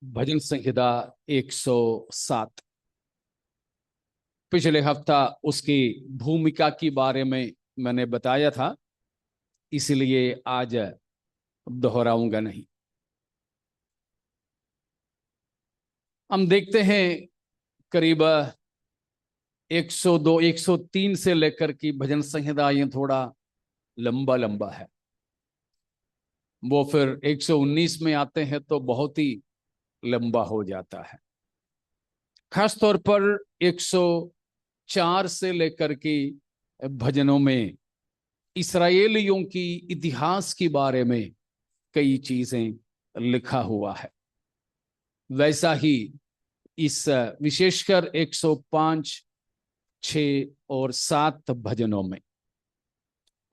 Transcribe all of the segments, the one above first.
भजन संहिता 107। पिछले हफ्ता उसकी भूमिका के बारे में मैंने बताया था, इसलिए आज दोहराऊंगा नहीं। हम देखते हैं करीब 102 103 से लेकर की भजन संहिता ये थोड़ा लंबा लंबा है। वो फिर 119 में आते हैं तो बहुत ही लंबा हो जाता है। खास तौर पर 104 से लेकर के भजनों में इस्राएलियों की इतिहास के बारे में कई चीजें लिखा हुआ है। वैसा ही इस विशेषकर 105, 6 और 7 भजनों में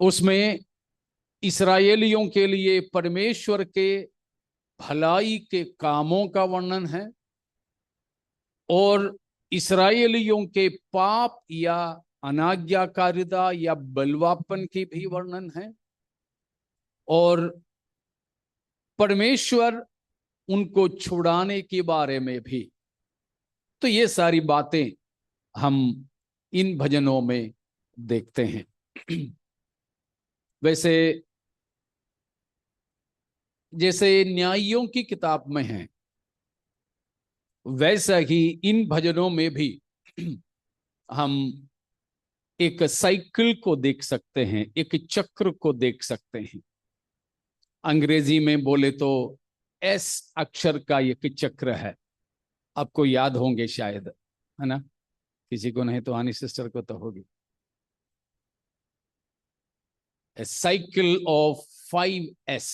उसमें इस्राएलियों के लिए परमेश्वर के भलाई के कामों का वर्णन है और इस्राएलियों के पाप या अनाज्ञाकारिता या बलवापन की भी वर्णन है और परमेश्वर उनको छुड़ाने के बारे में भी। तो ये सारी बातें हम इन भजनों में देखते हैं। वैसे जैसे न्यायियों की किताब में है, वैसा ही इन भजनों में भी हम एक साइकिल को देख सकते हैं, एक चक्र को देख सकते हैं। अंग्रेजी में बोले तो एस अक्षर का एक चक्र है, आपको याद होंगे शायद, है ना? किसी को नहीं तो हानि सिस्टर को तो होगी। ए साइकिल ऑफ 5S।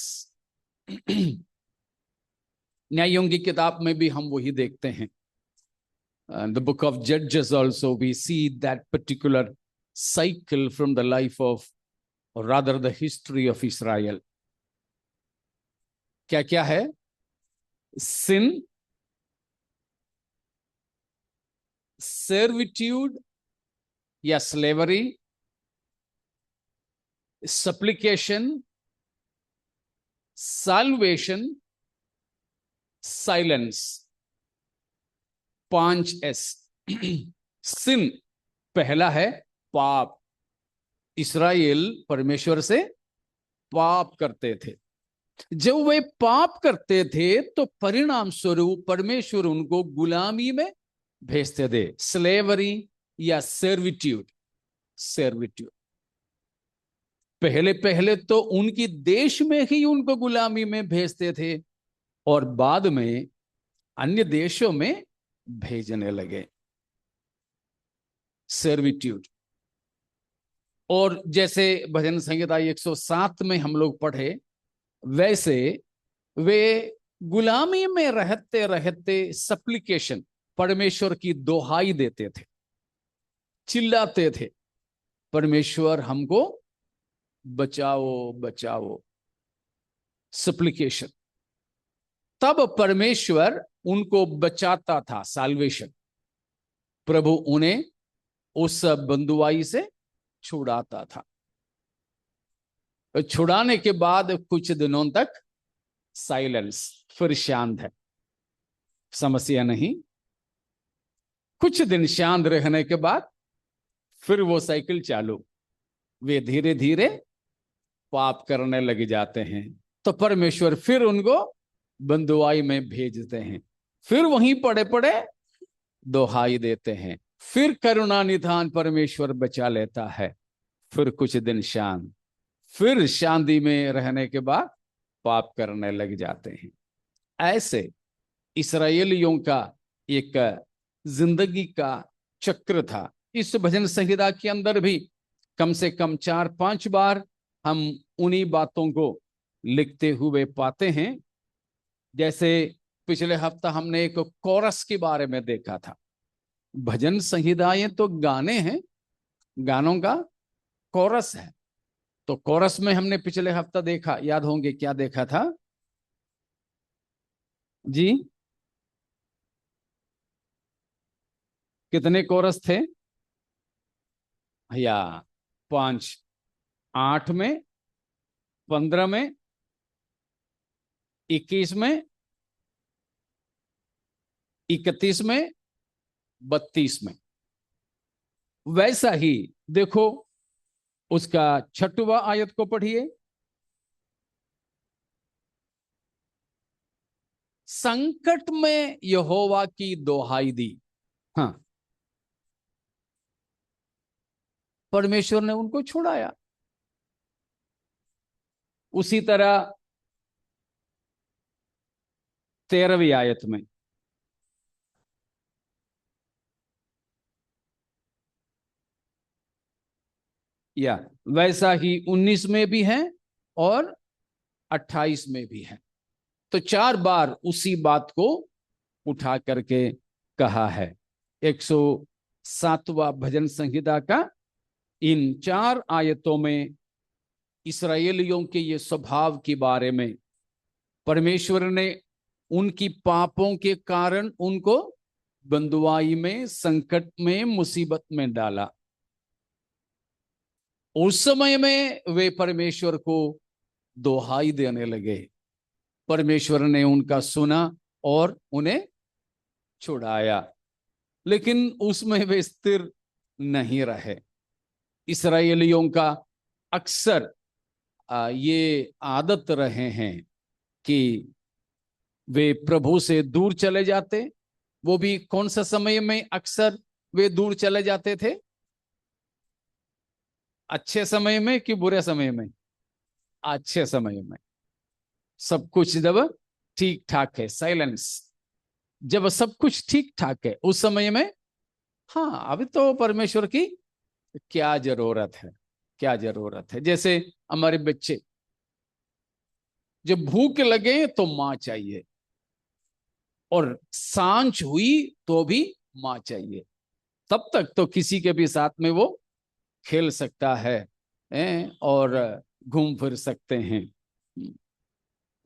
न्यायों की किताब में भी हम वही देखते हैं। The book of Judges also we see that particular cycle from the life of, or rather the history of Israel. क्या क्या है? Sin, servitude या slavery, supplication, salvation, silence। 5S। सिन पहला है पाप। इस्राएल परमेश्वर से पाप करते थे। जब वे पाप करते थे तो परिणाम स्वरूप परमेश्वर उनको गुलामी में भेजते थे, स्लेवरी या सर्विट्यूड। सर्विट्यूड पहले पहले तो उनकी देश में ही उनको गुलामी में भेजते थे और बाद में अन्य देशों में भेजने लगे, सर्विट्यूड। और जैसे भजन संहिता 107 में हम लोग पढ़े, वैसे वे गुलामी में रहते रहते सप्लिकेशन, परमेश्वर की दोहाई देते थे, चिल्लाते थे, परमेश्वर हमको बचाओ बचाओ, सप्लिकेशन। तब परमेश्वर उनको बचाता था, साल्वेशन। प्रभु उन्हें उस बंदुआई से छुड़ाता था। छुड़ाने के बाद कुछ दिनों तक साइलेंस, फिर शांत है, समस्या नहीं। कुछ दिन शांत रहने के बाद फिर वो साइकिल चालू, वे धीरे धीरे पाप करने लग जाते हैं। तो परमेश्वर फिर उनको बंदुआई में भेजते हैं, फिर वहीं पड़े पड़े दोहाई देते हैं, फिर करुणा निधान परमेश्वर बचा लेता है, फिर कुछ दिन शांत, फिर शांति में रहने के बाद पाप करने लग जाते हैं। ऐसे इस्राएलियों का एक जिंदगी का चक्र था। इस भजन संहिता के अंदर भी कम से कम 4-5 बार हम उन्हीं बातों को लिखते हुए पाते हैं। जैसे पिछले हफ्ता हमने एक कोरस के बारे में देखा था। भजन संहिताएं तो गाने हैं, गानों का कोरस है। तो कोरस में हमने पिछले हफ्ता देखा, याद होंगे क्या देखा था जी? कितने कोरस थे या? 5। 8 में, 15 में, 21 में 31 में, 32 में। वैसा ही देखो, उसका 6वां आयत को पढ़िए। संकट में यहोवा की दोहाई दी। हाँ, परमेश्वर ने उनको छुड़ाया। उसी तरह 13वीं आयत में, या वैसा ही 19 में भी है और 28 में भी है। तो 4 बार उसी बात को उठा करके कहा है। 107वां भजन संहिता का इन 4 आयतों में इसराइलियों के ये स्वभाव के बारे में परमेश्वर ने उनकी पापों के कारण उनको बंदुआई में, संकट में, मुसीबत में डाला। उस समय में वे परमेश्वर को दोहाई देने लगे। परमेश्वर ने उनका सुना और उन्हें छुड़ाया, लेकिन उसमें वे स्थिर नहीं रहे। इसराइलियों का अक्सर ये आदत रहे हैं कि वे प्रभु से दूर चले जाते। वो भी कौन सा समय में अक्सर वे दूर चले जाते थे? अच्छे समय में कि बुरे समय में? अच्छे समय में। सब कुछ जब ठीक ठाक है, साइलेंस, जब सब कुछ ठीक ठाक है उस समय में, हाँ अभी तो परमेश्वर की क्या जरूरत है, क्या जरूरत है। जैसे हमारे बच्चे, जब भूख लगे तो माँ चाहिए, और सांझ हुई तो भी माँ चाहिए। तब तक तो किसी के भी साथ में वो खेल सकता है, और घूम फिर सकते हैं।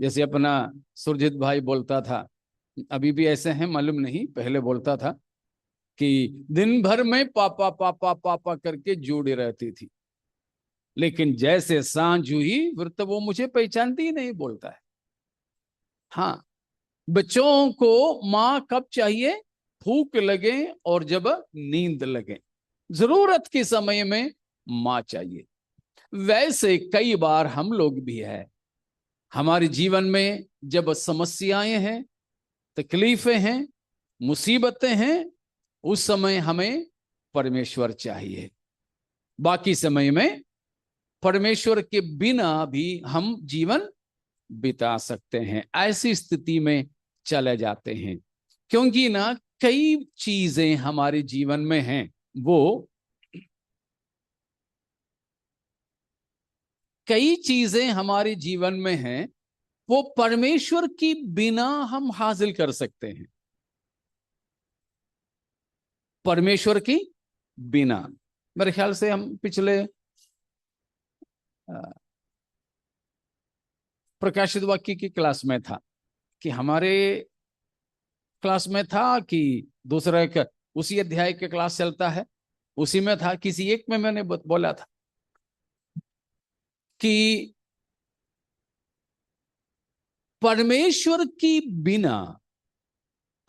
जैसे अपना सुरजीत भाई बोलता था, अभी भी ऐसे हैं मालूम नहीं, पहले बोलता था कि दिन भर में पापा पापा पापा करके जुड़ी रहती थी, लेकिन जैसे सांझ हुई फिर तो वो मुझे पहचानती ही नहीं, बोलता है। हाँ, बच्चों को माँ कब चाहिए? भूख लगे और जब नींद लगे, जरूरत के समय में माँ चाहिए। वैसे कई बार हम लोग भी है, हमारे जीवन में जब समस्याएं हैं, तकलीफें हैं, मुसीबतें हैं, उस समय हमें परमेश्वर चाहिए। बाकी समय में परमेश्वर के बिना भी हम जीवन बिता सकते हैं। ऐसी स्थिति में चले जाते हैं, क्योंकि ना कई चीजें हमारे जीवन में हैं, वो कई चीजें हमारे जीवन में हैं, वो परमेश्वर की बिना हम हासिल कर सकते हैं। परमेश्वर की बिना, मेरे ख्याल से हम पिछले प्रकाशित वाक्य की क्लास में था, कि हमारे क्लास में था कि दूसरा एक उसी अध्याय के क्लास चलता है, उसी में था, किसी एक में मैंने बोला था कि परमेश्वर की बिना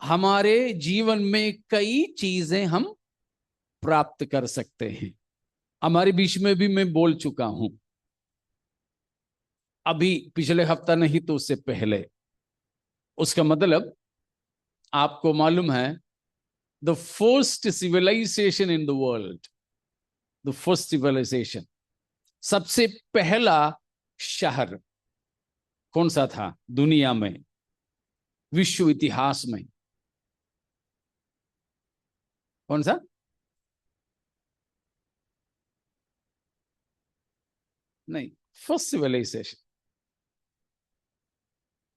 हमारे जीवन में कई चीजें हम प्राप्त कर सकते हैं। हमारे बीच में भी मैं बोल चुका हूं, अभी पिछले हफ्ता नहीं तो उससे पहले। उसका मतलब आपको मालूम है, the first civilization in the world, the first civilization, सबसे पहला शहर कौन सा था दुनिया में, विश्व इतिहास में? कौन सा? नहीं, first civilization.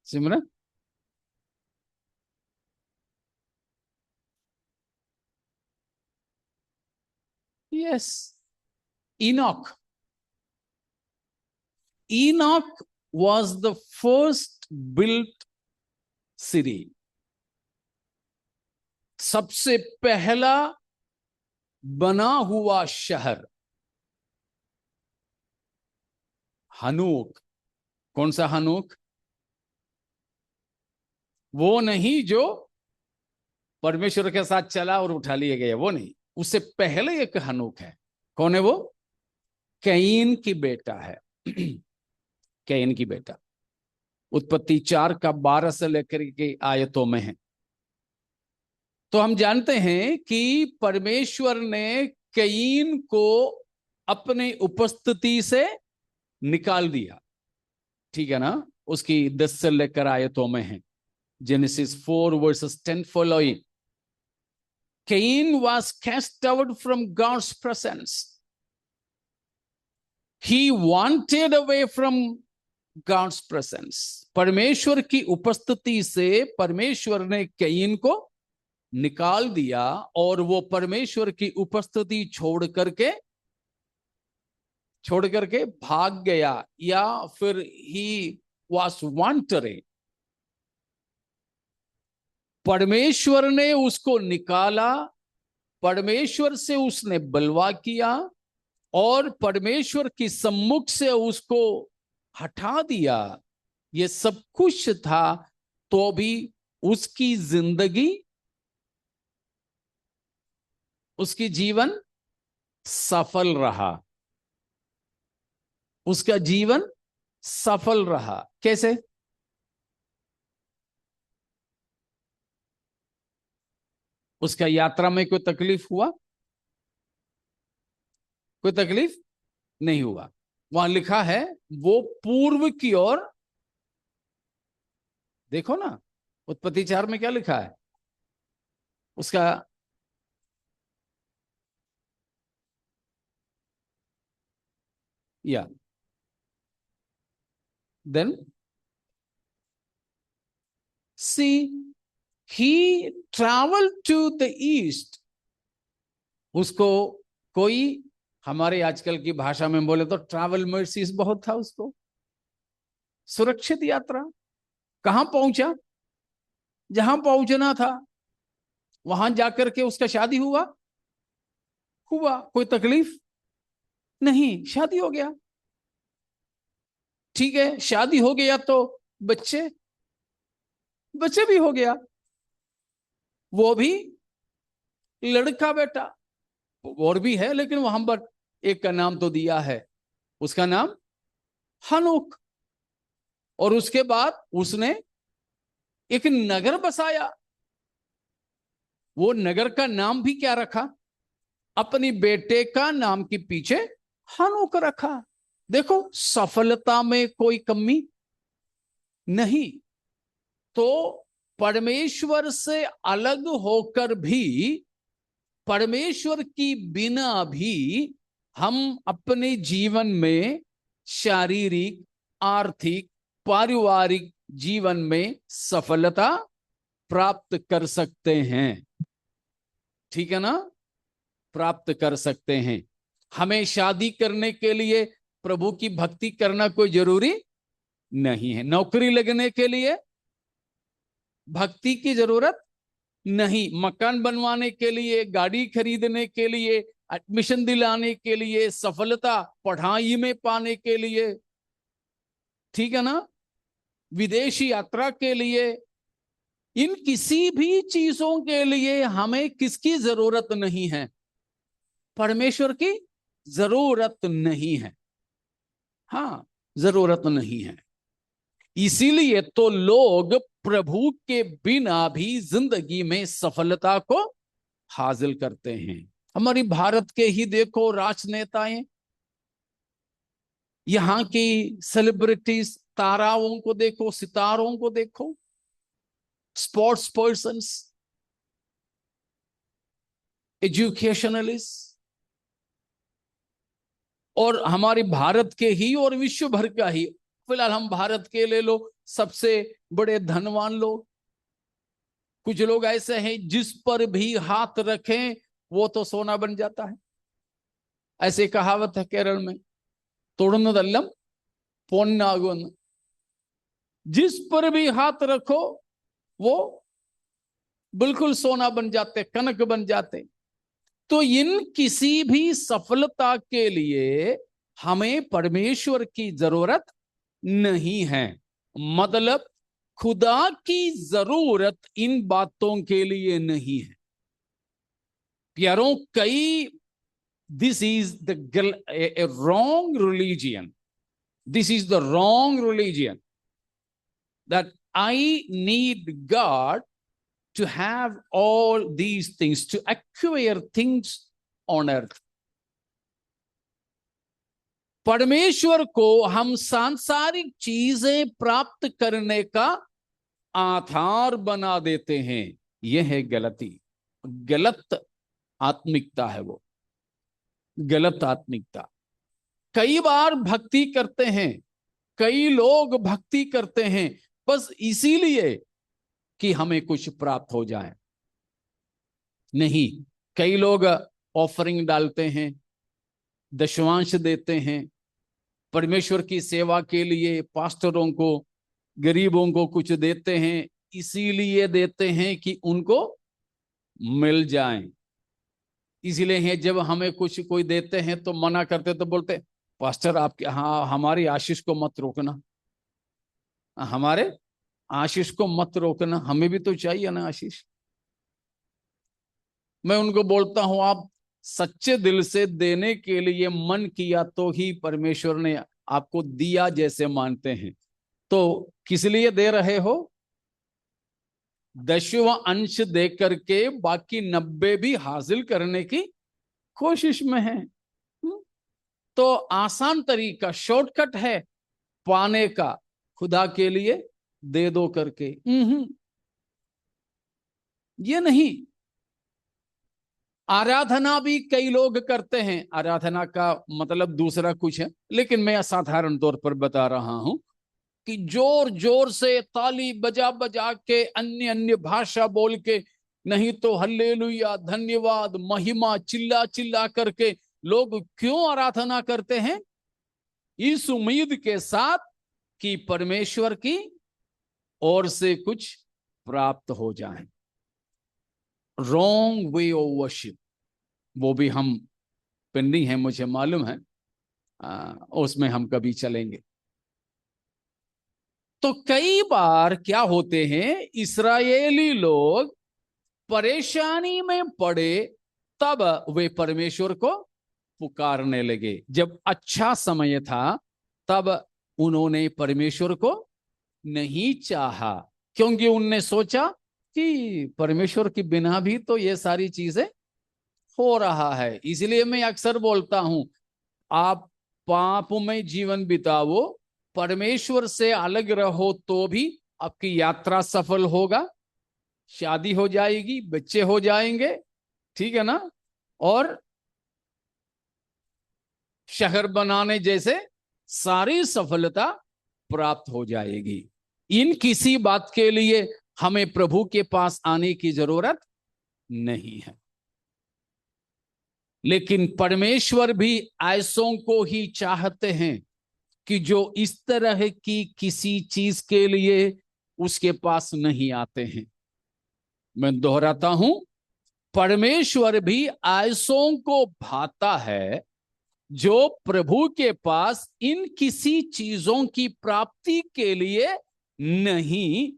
Simran? Yes, Enoch. Enoch was the first built city, सबसे पहला बना हुआ शहर। हनूक, कौन सा हनूक? वो नहीं जो परमेश्वर के साथ चला और उठा लिए गए, वो नहीं। उससे पहले एक हनोक है। कौन है वो? कैन की बेटा है। कैन की बेटा। उत्पत्ति 4 का 12 से लेकर के आयतों में है। तो हम जानते हैं कि परमेश्वर ने कैन को अपनी उपस्थिति से निकाल दिया, ठीक है ना? उसकी 10 से लेकर आयतों में है। Genesis 4 verses 10 following. Cain was cast out from God's presence. He wanted away from God's presence. परमेश्वर की उपस्थिति से परमेश्वर ने कैन को निकाल दिया और वो परमेश्वर की उपस्थिति छोड़ करके भाग गया, या फिर ही वॉज वॉन्टरिंग। परमेश्वर ने उसको निकाला, परमेश्वर से उसने बलवा किया और परमेश्वर की सम्मुख से उसको हटा दिया। ये सब कुछ था, तो भी उसकी जिंदगी, उसकी जीवन सफल रहा। उसका जीवन सफल रहा। कैसे? उसका यात्रा में कोई तकलीफ हुआ? कोई तकलीफ नहीं हुआ। वहां लिखा है वो पूर्व की ओर, देखो ना उत्पत्ति 4 में क्या लिखा है उसका, या then see he travel to the east. उसको कोई, हमारे आजकल की भाषा में बोले तो ट्रैवल मर्सीज बहुत था उसको। सुरक्षित यात्रा। कहां पहुंचा? जहां पहुंचना था वहां जाकर के उसका शादी हुआ। कोई तकलीफ नहीं, शादी हो गया। ठीक है, शादी हो गया तो बच्चे भी हो गया। वो भी लड़का बेटा, और भी है, लेकिन वहां पर एक का नाम तो दिया है, उसका नाम हनोक। और उसके बाद उसने एक नगर बसाया। वो नगर का नाम भी क्या रखा? अपनी बेटे का नाम के पीछे हनोक रखा। देखो, सफलता में कोई कमी नहीं। तो परमेश्वर से अलग होकर भी, परमेश्वर की बिना भी हम अपने जीवन में शारीरिक, आर्थिक, पारिवारिक जीवन में सफलता प्राप्त कर सकते हैं। ठीक है ना? प्राप्त कर सकते हैं। हमें शादी करने के लिए प्रभु की भक्ति करना कोई जरूरी नहीं है। नौकरी लगने के लिए भक्ति की जरूरत नहीं। मकान बनवाने के लिए, गाड़ी खरीदने के लिए, एडमिशन दिलाने के लिए, सफलता पढ़ाई में पाने के लिए, ठीक है ना, विदेशी यात्रा के लिए, इन किसी भी चीजों के लिए हमें किसकी जरूरत नहीं है? परमेश्वर की जरूरत नहीं है। हाँ, जरूरत नहीं है। इसीलिए तो लोग प्रभु के बिना भी जिंदगी में सफलता को हासिल करते हैं। हमारी भारत के ही देखो राजनेताएं, यहां की सेलिब्रिटीज, ताराओं को देखो, सितारों को देखो, स्पोर्ट्स पर्सन्स, एजुकेशनलिस्ट, और हमारे भारत के ही और विश्व भर का ही, फिलहाल हम भारत के ले लो, सबसे बड़े धनवान लोग। कुछ लोग ऐसे हैं जिस पर भी हाथ रखें वो तो सोना बन जाता है। ऐसे कहावत है केरल में, तोड़नदल्लम पोन्नागुन। जिस पर भी हाथ रखो वो बिल्कुल सोना बन जाते, कनक बन जाते। तो इन किसी भी सफलता के लिए हमें परमेश्वर की जरूरत नहीं है। मतलब खुदा की जरूरत इन बातों के लिए नहीं है प्यारों। कई this is the wrong religion, this is the wrong religion that I need God to have all these things, to acquire things on earth. परमेश्वर को हम सांसारिक चीजें प्राप्त करने का आधार बना देते हैं। यह है गलती, गलत आत्मिकता है वो, गलत आत्मिकता। कई बार भक्ति करते हैं, कई लोग भक्ति करते हैं बस इसीलिए कि हमें कुछ प्राप्त हो जाए। नहीं, कई लोग ऑफरिंग डालते हैं, दशवांश देते हैं, परमेश्वर की सेवा के लिए पास्टरों को, गरीबों को कुछ देते हैं, इसीलिए देते हैं कि उनको मिल जाए। इसीलिए है जब हमें कुछ कोई देते हैं तो मना करते तो बोलते पास्टर आपके, हाँ हमारी आशीष को मत रोकना, हमारे आशीष को मत रोकना, हमें भी तो चाहिए ना आशीष। मैं उनको बोलता हूं आप सच्चे दिल से देने के लिए मन किया तो ही परमेश्वर ने आपको दिया जैसे मानते हैं। तो किस लिए दे रहे हो? 10वां अंश दे करके बाकी 90 भी हासिल करने की कोशिश में है। तो आसान तरीका, शॉर्टकट है पाने का, खुदा के लिए दे दो करके। ये नहीं। आराधना भी कई लोग करते हैं, आराधना का मतलब दूसरा कुछ है, लेकिन मैं साधारण तौर पर बता रहा हूं कि जोर जोर से ताली बजा बजा के, अन्य अन्य भाषा बोल के, नहीं तो हल्लेलुया, धन्यवाद, महिमा चिल्ला चिल्ला करके लोग क्यों आराधना करते हैं? इस उम्मीद के साथ कि परमेश्वर की ओर से कुछ प्राप्त हो जाए। रॉन्ग वे ऑफ वर्शिप, वो भी हम पेंडिंग है, मुझे मालूम है, उसमें हम कभी चलेंगे। तो कई बार क्या होते हैं, इस्राएली लोग परेशानी में पड़े तब वे परमेश्वर को पुकारने लगे। जब अच्छा समय था तब उन्होंने परमेश्वर को नहीं चाहा, क्योंकि उनने सोचा कि परमेश्वर के बिना भी तो ये सारी चीजें हो रहा है। इसलिए मैं अक्सर बोलता हूं, आप पाप में जीवन बिताओ, परमेश्वर से अलग रहो तो भी आपकी यात्रा सफल होगा, शादी हो जाएगी, बच्चे हो जाएंगे, ठीक है ना, और शहर बनाने जैसे सारी सफलता प्राप्त हो जाएगी। इन किसी बात के लिए हमें प्रभु के पास आने की जरूरत नहीं है। लेकिन परमेश्वर भी ऐसों को ही चाहते हैं कि जो इस तरह की किसी चीज के लिए उसके पास नहीं आते हैं। मैं दोहराता हूं, परमेश्वर भी ऐसों को भाता है जो प्रभु के पास इन किसी चीजों की प्राप्ति के लिए नहीं,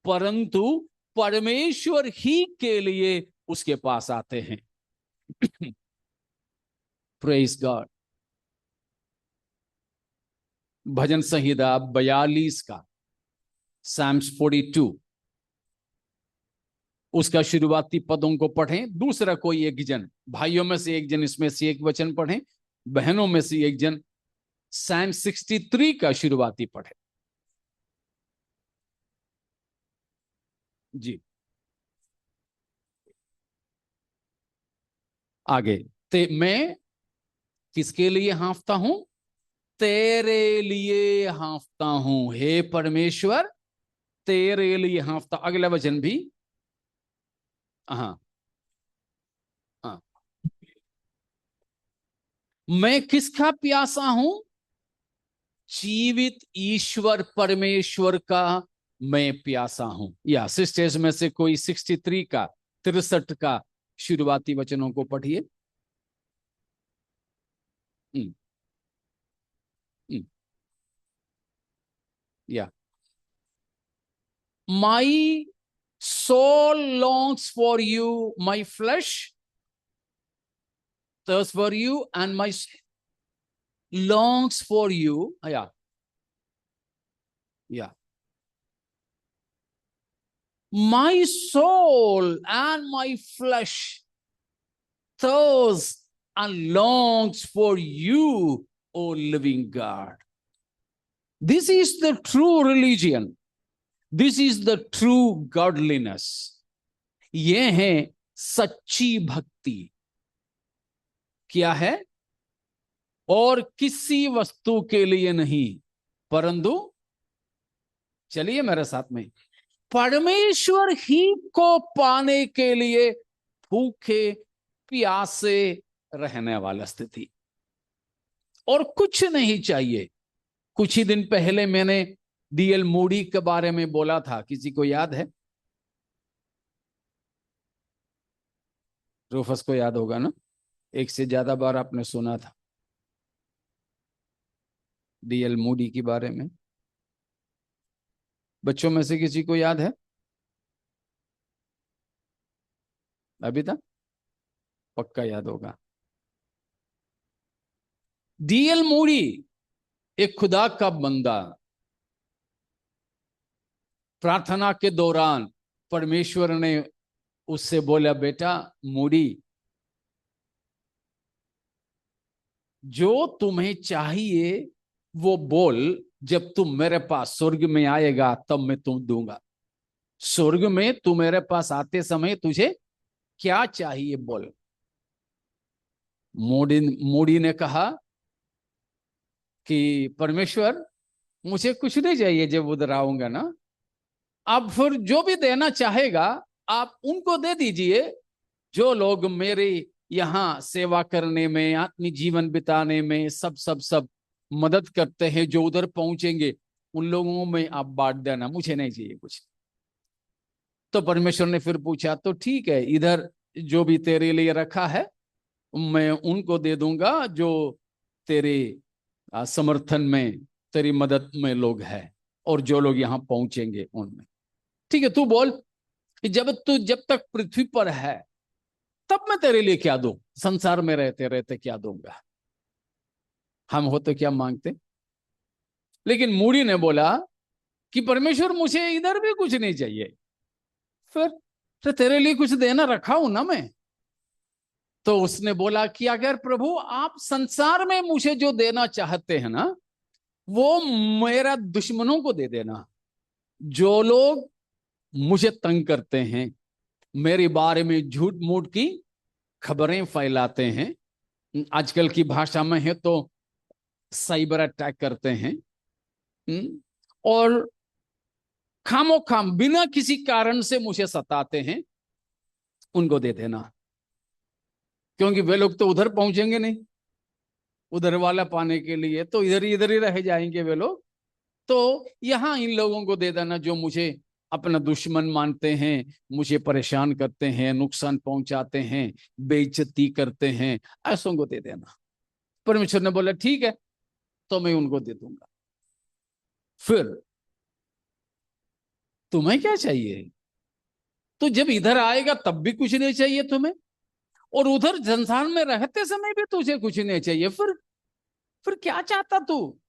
परंतु परमेश्वर ही के लिए उसके पास आते हैं। Praise God. भजन संहिता 42 का, Psalms 42, उसका शुरुआती पदों को पढ़ें। दूसरा कोई एक जन, भाइयों में से एक जन इसमें से एक वचन पढ़ें, बहनों में से एक जन Psalm 63 का शुरुआती पढ़े। जी आगे। मैं किसके लिए हाँफता हूं? तेरे लिए हाँफता हूं, हे परमेश्वर तेरे लिए हाँफता। अगला वचन भी, हाँ हाँ। मैं किसका प्यासा हूं? जीवित ईश्वर परमेश्वर का मैं प्यासा हूं। या सिस्टर्स में से कोई 63 का, 63 का शुरुआती वचनों को पढ़िए। हम्म, हम्म, या My soul longs for you, my flesh thirsts for you, and my longs for you. Yeah. Yeah. My soul and my flesh thirsts and longs for you, O living God. This is the true religion. This is the true godliness. ये है सच्ची भक्ति. क्या है? और किसी वस्तु के लिए नहीं, परंतु चलिए मेरे साथ में, परमेश्वर ही को पाने के लिए भूखे प्यासे रहने वाला स्थिति. और कुछ नहीं चाहिए. कुछ ही दिन पहले मैंने डीएल मूडी के बारे में बोला था, किसी को याद है? रूफस को याद होगा ना, एक से ज्यादा बार आपने सुना था डीएल मूडी के बारे में. बच्चों में से किसी को याद है? अभी तक पक्का याद होगा. डीएल मूडी एक खुदा का बंदा, प्रार्थना के दौरान परमेश्वर ने उससे बोला, बेटा मूडी, जो तुम्हें चाहिए वो बोल, जब तुम मेरे पास स्वर्ग में आएगा तब मैं तुम दूंगा. स्वर्ग में तू मेरे पास आते समय तुझे क्या चाहिए बोल. मूडी ने कहा कि परमेश्वर मुझे कुछ नहीं चाहिए, जब उधर आऊंगा ना, आप फिर जो भी देना चाहेगा आप उनको दे दीजिए, जो लोग मेरे यहाँ सेवा करने में, आत्मिक जीवन बिताने में सब मदद करते हैं, जो उधर पहुंचेंगे उन लोगों में आप बांट देना, मुझे नहीं चाहिए कुछ. तो परमेश्वर ने फिर पूछा, तो ठीक है, इधर जो भी तेरे लिए रखा है मैं उनको दे दूंगा, जो तेरे समर्थन में, तेरी मदद में लोग हैं, और जो लोग यहाँ पहुंचेंगे उनमें. ठीक है, तू बोल कि जब तक पृथ्वी पर है तब मैं तेरे लिए क्या दूं, संसार में रहते रहते क्या दूंगा. हम हो तो क्या मांगते. लेकिन मूडी ने बोला कि परमेश्वर मुझे इधर भी कुछ नहीं चाहिए, फिर तो तेरे लिए कुछ देना रखा हूं ना मैं. तो उसने बोला कि अगर प्रभु आप संसार में मुझे जो देना चाहते हैं ना, वो मेरा दुश्मनों को दे देना. जो लोग मुझे तंग करते हैं, मेरे बारे में झूठ मूठ की खबरें फैलाते हैं, आजकल की भाषा में है तो साइबर अटैक करते हैं, और खामोखाम बिना किसी कारण से मुझे सताते हैं, उनको दे देना. क्योंकि वे लोग तो उधर पहुंचेंगे नहीं, उधर वाला पाने के लिए तो इधर ही रह जाएंगे वे लोग. तो यहां इन लोगों को दे देना जो मुझे अपना दुश्मन मानते हैं, मुझे परेशान करते हैं, नुकसान पहुंचाते हैं, बेइज्जती करते हैं, ऐसों को दे देना. परमेश्वर ने बोला ठीक है, तो मैं उनको दे दूंगा. फिर तुम्हें क्या चाहिए? तो जब इधर आएगा तब भी कुछ नहीं चाहिए तुम्हें, और उधर संसार में रहते समय भी तुझे कुछ नहीं चाहिए, फिर क्या चाहता तू?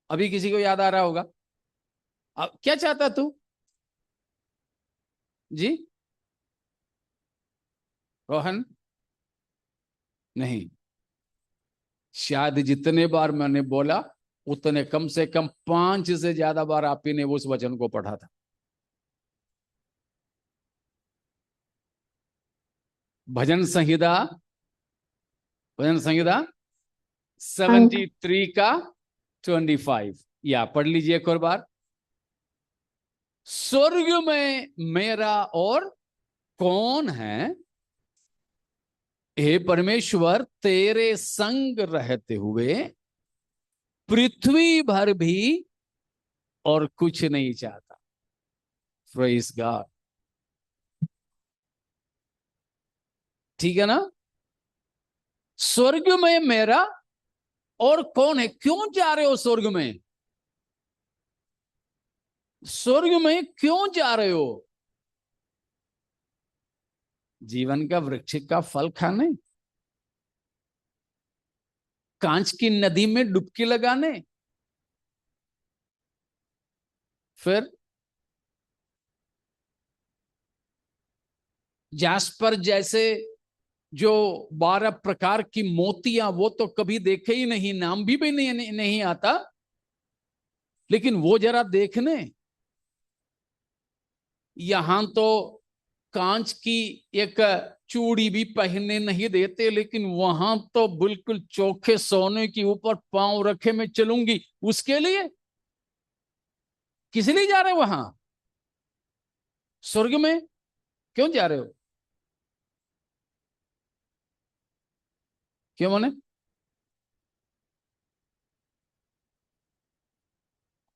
अभी किसी को याद आ रहा होगा, अब क्या चाहता तू जी? रोहन नहीं, शायद जितने बार मैंने बोला उतने कम से कम 5 से ज्यादा बार आप ही ने उस वचन को पढ़ा था. भजन संहिता 73 का 25, या पढ़ लीजिए एक और बार. स्वर्ग में मेरा और कौन है, हे परमेश्वर, तेरे संग रहते हुए पृथ्वी भर भी और कुछ नहीं चाहता. Praise God. ठीक है ना? स्वर्ग में मेरा और कौन है. क्यों जा रहे हो स्वर्ग में? स्वर्ग में क्यों जा रहे हो? जीवन का वृक्ष का फल खाने, कांच की नदी में डुबकी लगाने, फिर जास्पर जैसे जो 12 प्रकार की मोतियां, वो तो कभी देखे ही नहीं, नाम भी नहीं आता, लेकिन वो जरा देखने। यहां तो कांच की एक चूड़ी भी पहनने नहीं देते, लेकिन वहां तो बिल्कुल चोखे सोने के ऊपर पांव रखे मैं चलूंगी। उसके लिए किस लिए जा रहे हो वहां? स्वर्ग में क्यों जा रहे हो? क्यों माने?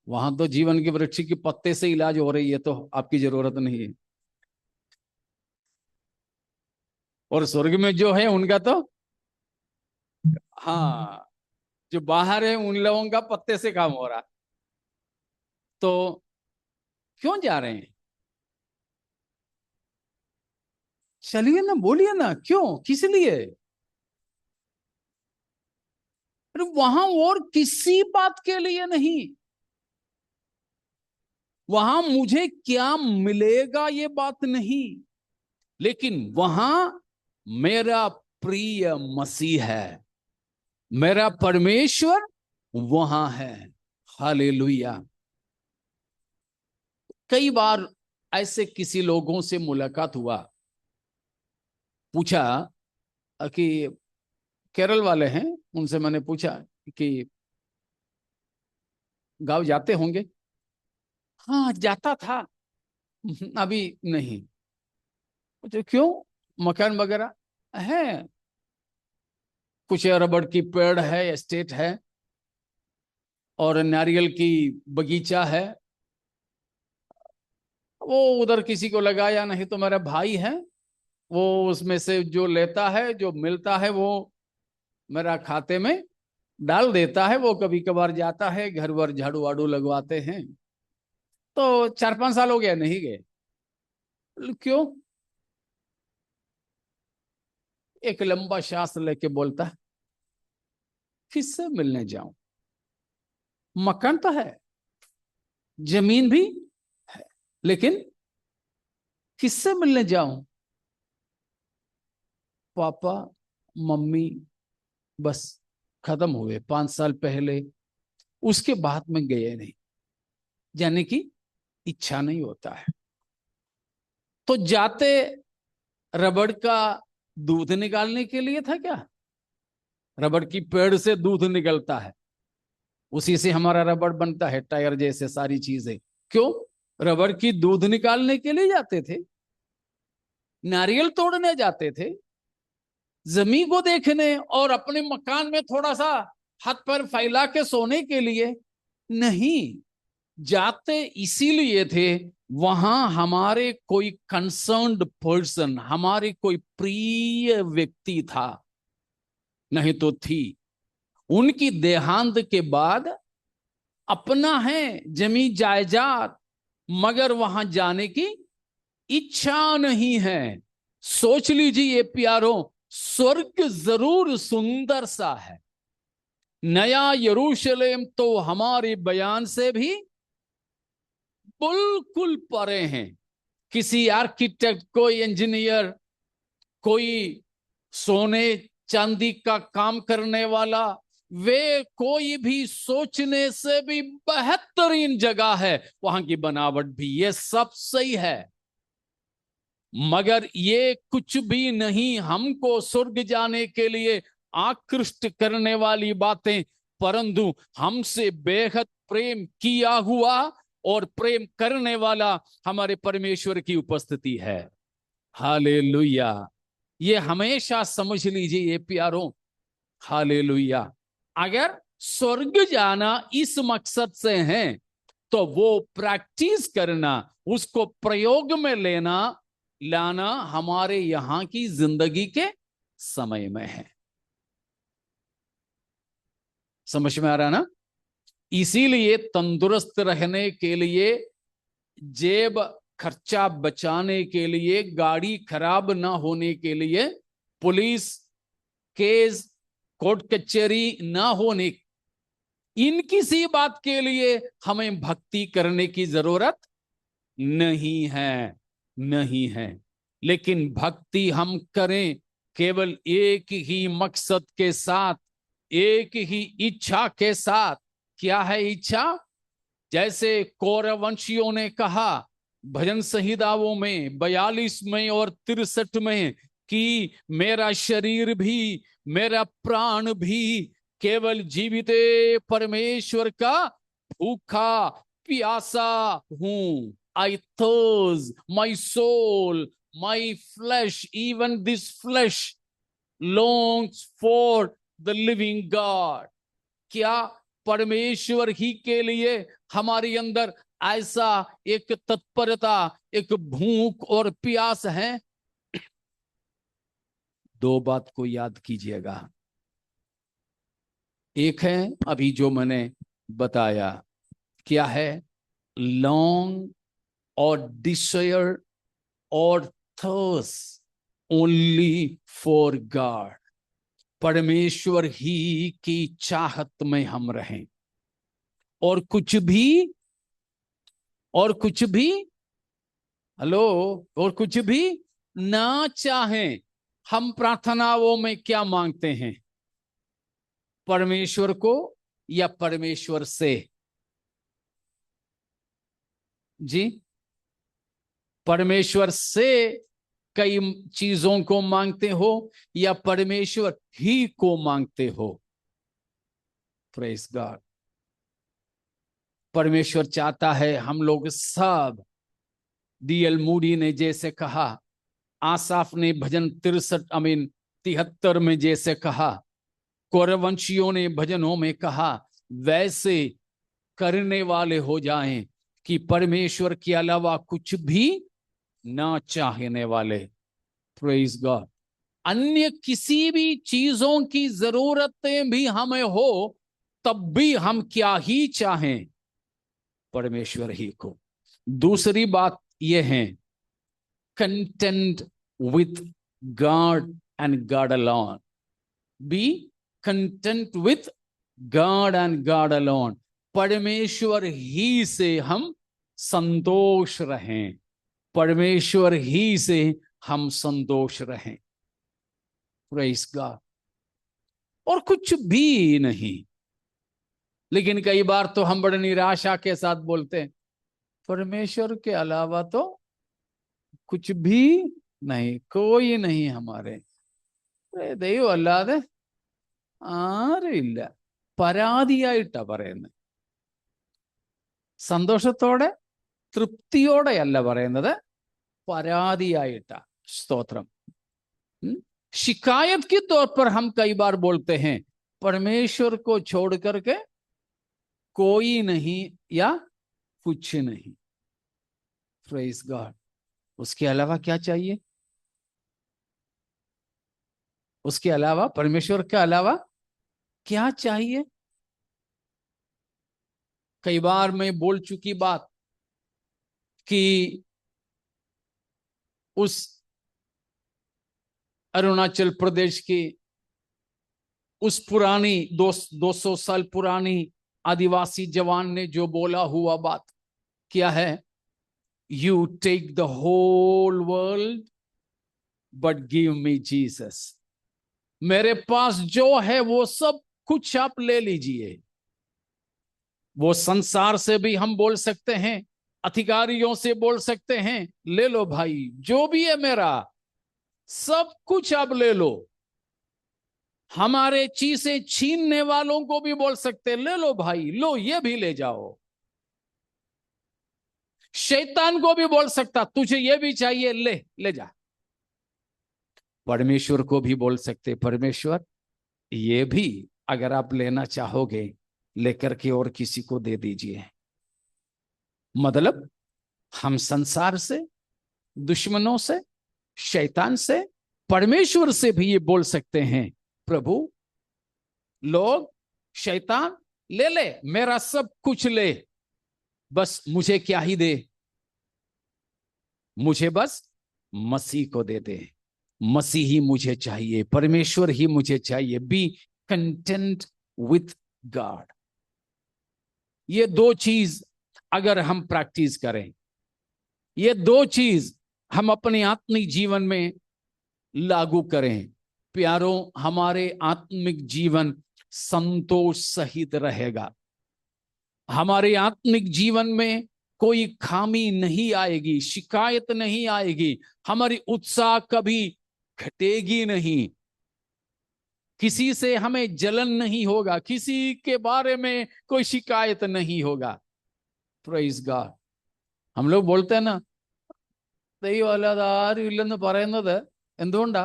वहां तो जीवन के वृक्ष के पत्ते से इलाज हो रही है, तो आपकी जरूरत नहीं है। और स्वर्ग में जो है उनका तो, हाँ, जो बाहर है उन लोगों का पत्ते से काम हो रहा। तो क्यों जा रहे हैं? चलिए ना, बोलिए ना, क्यों, किस लिए? अरे वहां और किसी बात के लिए नहीं। वहां मुझे क्या मिलेगा ये बात नहीं, लेकिन वहां मेरा प्रिय मसीह है, मेरा परमेश्वर वहां है। हालेलुया। कई बार ऐसे किसी लोगों से मुलाकात हुआ, पूछा कि केरल वाले हैं, उनसे मैंने पूछा कि गांव जाते होंगे? हाँ जाता था, अभी नहीं। तो क्यों? मकान वगैरह है, कुछ रबड़ की पेड़ है, एस्टेट है, और नारियल की बगीचा है। वो उधर किसी को लगाया नहीं, तो मेरा भाई है, वो उसमें से जो लेता है, जो मिलता है, वो मेरा खाते में डाल देता है। वो कभी कभार जाता है, घर वर झाड़ू वाड़ू लगवाते हैं। तो 4-5 साल हो गया नहीं गए। क्यों? एक लंबा सांस लेके बोलता है, किससे मिलने जाऊं? मकान तो है, जमीन भी है, लेकिन किससे मिलने जाऊं? पापा, मम्मी, बस खत्म हुए 5 साल पहले। उसके बाद में गए नहीं, जाने की इच्छा नहीं होता है। तो जाते रबड़ का दूध निकालने के लिए था क्या? रबड़ की पेड़ से दूध निकलता है, उसी से हमारा रबड़ बनता है, टायर जैसे सारी चीजें। क्यों? रबड़ की दूध निकालने के लिए जाते थे, नारियल तोड़ने जाते थे, जमीन को देखने और अपने मकान में थोड़ा सा हाथ पैर फैला के सोने के लिए नहीं। जाते इसीलिए थे, वहां हमारे कोई कंसर्न्ड पर्सन, हमारे कोई प्रिय व्यक्ति था, नहीं तो थी। उनकी देहांत के बाद अपना है जमी जायदाद, मगर वहां जाने की इच्छा नहीं है। सोच लीजिए प्यारों, स्वर्ग जरूर सुंदर सा है, नया यरूशलेम तो हमारे बयान से भी बिल्कुल परे हैं। किसी आर्किटेक्ट, कोई इंजीनियर, कोई सोने चांदी का काम करने वाला, वे कोई भी सोचने से भी बेहतरीन जगह है, वहां की बनावट भी, ये सब सही है, मगर ये कुछ भी नहीं हमको स्वर्ग जाने के लिए आकृष्ट करने वाली बातें। परंतु हमसे बेहद प्रेम किया हुआ और प्रेम करने वाला हमारे परमेश्वर की उपस्थिति है। हालेलुया। ये हमेशा समझ लीजिए ये प्यारों। हालेलुया। अगर स्वर्ग जाना इस मकसद से है, तो वो प्रैक्टिस करना, उसको प्रयोग में लेना लाना हमारे यहां की जिंदगी के समय में है। समझ में आ रहा ना? इसीलिए तंदुरुस्त रहने के लिए जेब खर्चा बचाने के लिए, गाड़ी खराब ना होने के लिए, पुलिस केस कोर्ट कचहरी ना होने, इन किसी बात के लिए हमें भक्ति करने की जरूरत नहीं है, नहीं है। लेकिन भक्ति हम करें केवल एक ही मकसद के साथ, एक ही इच्छा के साथ। क्या है इच्छा? जैसे कौरवंशियों ने कहा भजन संहिताओं में 42 में और 63 में कि मेरा शरीर भी, मेरा प्राण भी केवल जीवित परमेश्वर का भूखा प्यासा हूं। I thirst, my soul, my flesh, even this flesh longs for the living God. क्या परमेश्वर ही के लिए हमारे अंदर ऐसा एक तत्परता, एक भूख और प्यास है? दो बात को याद कीजिएगा। एक है अभी जो मैंने बताया, क्या है? लॉन्ग और डिजायर और थर्स्ट ओनली फॉर गॉड। परमेश्वर ही की चाहत में हम रहें, और कुछ भी, और कुछ भी, हेलो, और कुछ भी ना चाहें। हम प्रार्थनाओं में क्या मांगते हैं? परमेश्वर को या परमेश्वर से? जी, परमेश्वर से कई चीजों को मांगते हो या परमेश्वर ही को मांगते हो? Praise God. परमेश्वर चाहता है हम लोग सब, डीएल मूडी ने जैसे कहा, आसाफ ने भजन 73 में जैसे कहा, कौरवंशियों ने भजनों में कहा, वैसे करने वाले हो जाएं कि परमेश्वर के अलावा कुछ भी ना चाहने वाले। Praise God. अन्य किसी भी चीजों की जरूरतें भी हमें हो, तब भी हम क्या ही चाहें? परमेश्वर ही को। दूसरी बात यह है, content with God and God alone. B content with God and God alone. परमेश्वर ही से हम संतोष रहें, परमेश्वर ही से हम संतोष रहें। Praise God. और कुछ भी नहीं। लेकिन कई बार तो हम बड़े निराशा के साथ बोलते हैं, परमेश्वर के अलावा तो कुछ भी नहीं, कोई नहीं हमारे। ദൈവം അല്ലാതെ ആരുമില്ല. പരാതിയായിട്ടാ പറയുന്നത്, സന്തോഷത്തോടെ തൃപ്തിയോടെയല്ല പറയുന്നത്, പരാതിയായിട്ടാ. സ്തോത്രം. शिकायत के तौर पर हम कई बार बोलते हैं परमेश्वर को छोड़ करके कोई नहीं या कुछ नहीं। Praise God. उसके अलावा क्या चाहिए? उसके अलावा, परमेश्वर के अलावा क्या चाहिए? कई बार मैं बोल चुकी बात कि उस अरुणाचल प्रदेश की उस पुरानी 200 साल पुरानी आदिवासी जवान ने जो बोला हुआ बात क्या है? You take the whole world but give me Jesus. मेरे पास जो है वो सब कुछ आप ले लीजिए। वो संसार से भी हम बोल सकते हैं, अधिकारियों से बोल सकते हैं, ले लो भाई, जो भी है मेरा सब कुछ आप ले लो। हमारे चीजें छीनने वालों को भी बोल सकते, ले लो भाई, लो ये भी ले जाओ। शैतान को भी बोल सकता, तुझे ये भी चाहिए, ले ले जा। परमेश्वर को भी बोल सकते, परमेश्वर ये भी अगर आप लेना चाहोगे लेकर के और किसी को दे दीजिए। मतलब हम संसार से, दुश्मनों से, शैतान से, परमेश्वर से भी ये बोल सकते हैं, प्रभु लोग, शैतान ले ले, मेरा सब कुछ ले, बस मुझे क्या ही दे? मुझे बस मसीह को दे दे, मसीह ही मुझे चाहिए, परमेश्वर ही मुझे चाहिए। B content with God. ये दो चीज अगर हम प्रैक्टिस करें, ये दो चीज हम अपने आत्मिक जीवन में लागू करें, प्यारों, हमारे आत्मिक जीवन संतोष सहित रहेगा। हमारे आत्मिक जीवन में कोई खामी नहीं आएगी, शिकायत नहीं आएगी, हमारी उत्साह कभी घटेगी नहीं, किसी से हमें जलन नहीं होगा, किसी के बारे में कोई शिकायत नहीं होगा। Praise God. हम लोग बोलते हैं ना, ദൈവം അല്ലാതെ ആരും ഇല്ലെന്ന് പറയുന്നത് എന്തുകൊണ്ടാ?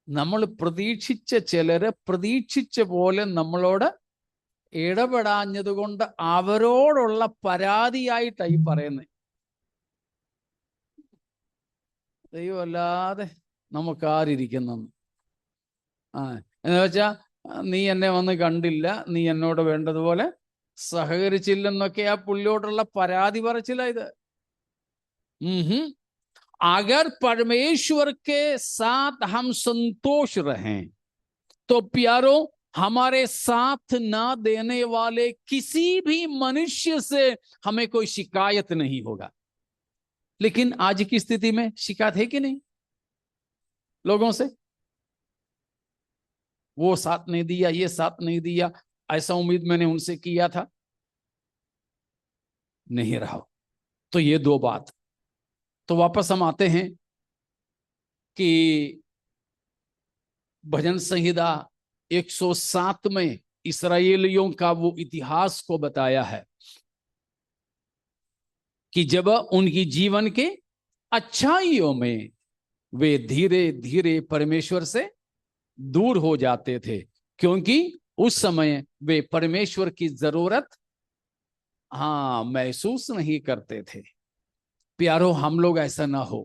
നമ്മൾ പ്രതീക്ഷിച്ച ചിലര് പ്രതീക്ഷിച്ച പോലെ നമ്മളോട് ഇടപെടാഞ്ഞത് കൊണ്ട് അവരോടുള്ള പരാതിയായിട്ടായി പറയുന്നത്. ദൈവം അല്ലാതെ നമുക്കാരിയ്ക്കുന്നു. എന്ന് വെച്ചാ നീ എന്നെ വന്ന് കണ്ടില്ല, നീ എന്നോട് വേണ്ടതുപോലെ സഹകരിച്ചില്ലെന്നൊക്കെ ആ പുള്ളിയോടുള്ള പരാതി പറച്ചില്ല ഇത്. अगर परमेश्वर के साथ हम संतोष रहें तो प्यारों, हमारे साथ ना देने वाले किसी भी मनुष्य से हमें कोई शिकायत नहीं होगा। लेकिन आज की स्थिति में शिकायत है कि नहीं लोगों से? वो साथ नहीं दिया, ये साथ नहीं दिया, ऐसा उम्मीद मैंने उनसे किया था, नहीं रहा। तो ये दो बात। तो वापस हम आते हैं कि भजन संहिता 107 में इस्राएलियों का वो इतिहास को बताया है कि जब उनकी जीवन के अच्छाइयों में वे धीरे धीरे परमेश्वर से दूर हो जाते थे, क्योंकि उस समय वे परमेश्वर की जरूरत महसूस नहीं करते थे। प्यारो, हम लोग ऐसा ना हो।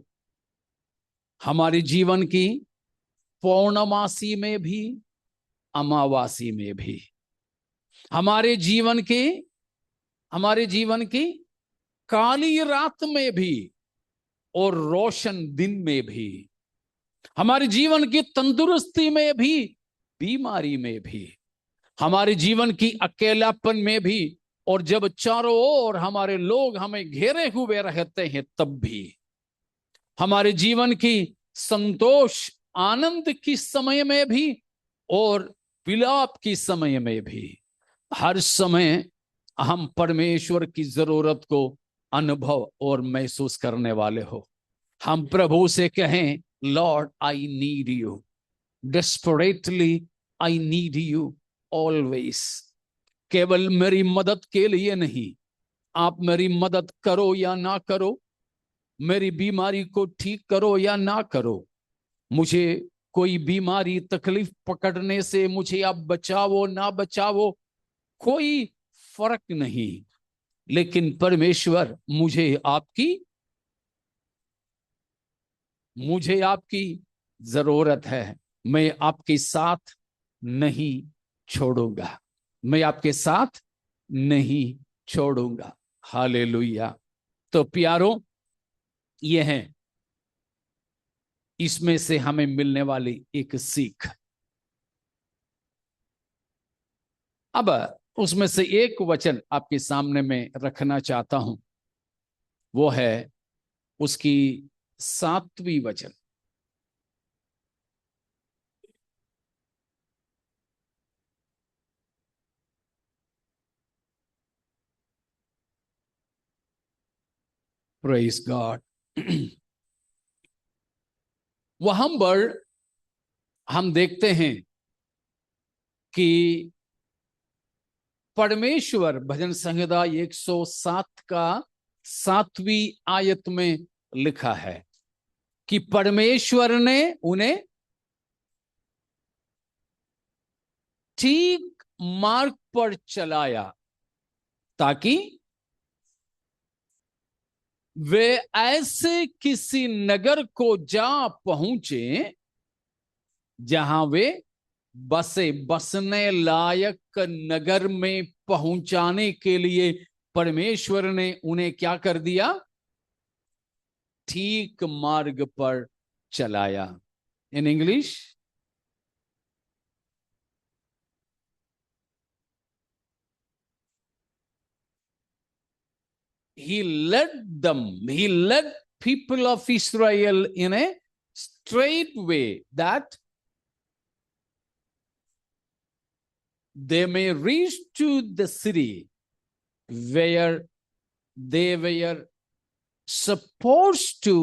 हमारे जीवन की पौर्णमासी में भी, अमावासी में भी, हमारे जीवन की काली रात में भी और रोशन दिन में भी, हमारे जीवन की तंदुरुस्ती में भी, बीमारी में भी, हमारे जीवन की अकेलापन में भी, और जब चारों ओर हमारे लोग हमें घेरे हुए रहते हैं तब भी, हमारे जीवन की संतोष आनंद की समय में भी और विलाप की समय में भी, हर समय हम परमेश्वर की जरूरत को अनुभव और महसूस करने वाले हो। हम प्रभु से कहें, Lord I need you desperately, I need you always. केवल मेरी मदद के लिए नहीं, आप मेरी मदद करो या ना करो, मेरी बीमारी को ठीक करो या ना करो, मुझे कोई बीमारी तकलीफ पकड़ने से मुझे आप बचाओ ना बचाओ, कोई फर्क नहीं, लेकिन परमेश्वर मुझे आपकी जरूरत है। मैं आपके साथ नहीं छोड़ूंगा, मैं आपके साथ नहीं छोड़ूंगा। हालेलुया। तो प्यारो, ये है इसमें से हमें मिलने वाली एक सीख। अब उसमें से एक वचन आपके सामने में रखना चाहता हूं, वो है उसकी 7वीं वचन। Praise God. वहां पर हम देखते हैं कि परमेश्वर, भजन संहिता 107 का 7वीं आयत में लिखा है कि परमेश्वर ने उन्हें ठीक मार्ग पर चलाया ताकि वे ऐसे किसी नगर को जा पहुंचे जहां वे बसने लायक नगर में पहुंचाने के लिए परमेश्वर ने उन्हें क्या कर दिया? ठीक मार्ग पर चलाया। In English, he led people of Israel in a straight way that they may reach to the city where they were supposed to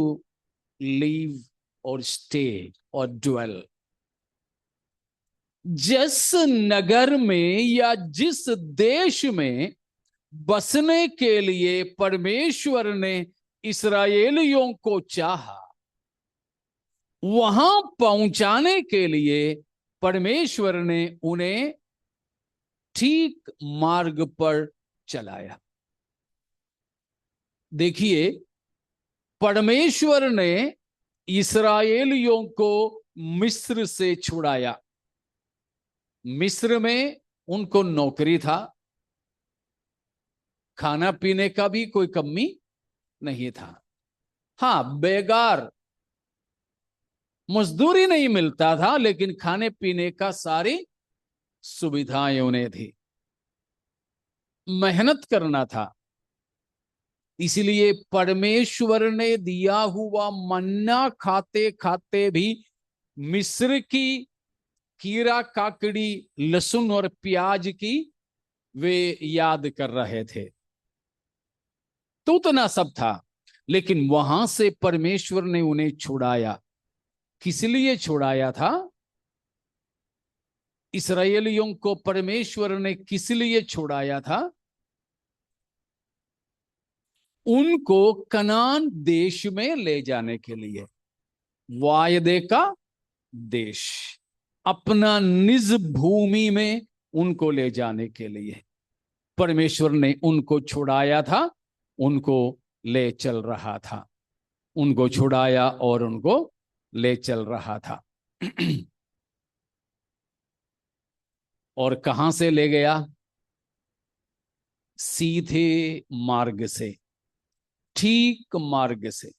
live or stay or dwell. जिस नगर में या जिस देश में बसने के लिए परमेश्वर ने इस्राएलियों को चाहा, वहां पहुंचाने के लिए परमेश्वर ने उन्हें ठीक मार्ग पर चलाया। देखिए, परमेश्वर ने इस्राएलियों को मिस्र से छुड़ाया। मिस्र में उनको नौकरी था, खाना पीने का भी कोई कमी नहीं था। हाँ, बेगार, मजदूरी नहीं मिलता था, लेकिन खाने पीने का सारी सुविधाएं उन्हें थी। मेहनत करना था, इसलिए परमेश्वर ने दिया हुआ मन्ना खाते खाते भी मिस्र की कीड़ा काकड़ी, लहसुन और प्याज की वे याद कर रहे थे। तो उतना सब था, लेकिन वहां से परमेश्वर ने उन्हें छुड़ाया। किस लिए छुड़ाया था? इस्राएलियों को परमेश्वर ने किस लिए छुड़ाया था? उनको कनान देश में ले जाने के लिए, वायदे का देश, अपना निज भूमि में उनको ले जाने के लिए परमेश्वर ने उनको छुड़ाया था, उनको ले चल रहा था। उनको छुड़ाया और उनको ले चल रहा था। और कहां से ले गया? सीधे मार्ग से, ठीक मार्ग से।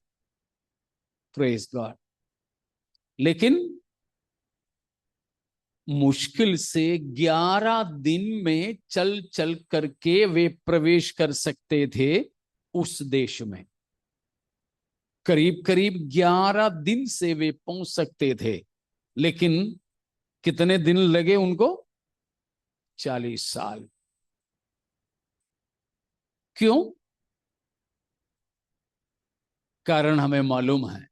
Praise God. लेकिन मुश्किल से 11 दिन में चल चल करके वे प्रवेश कर सकते थे उस देश में। करीब करीब 11 दिन से वे पहुंच सकते थे, लेकिन कितने दिन लगे उनको? 40 साल। क्यों? कारण हमें मालूम है।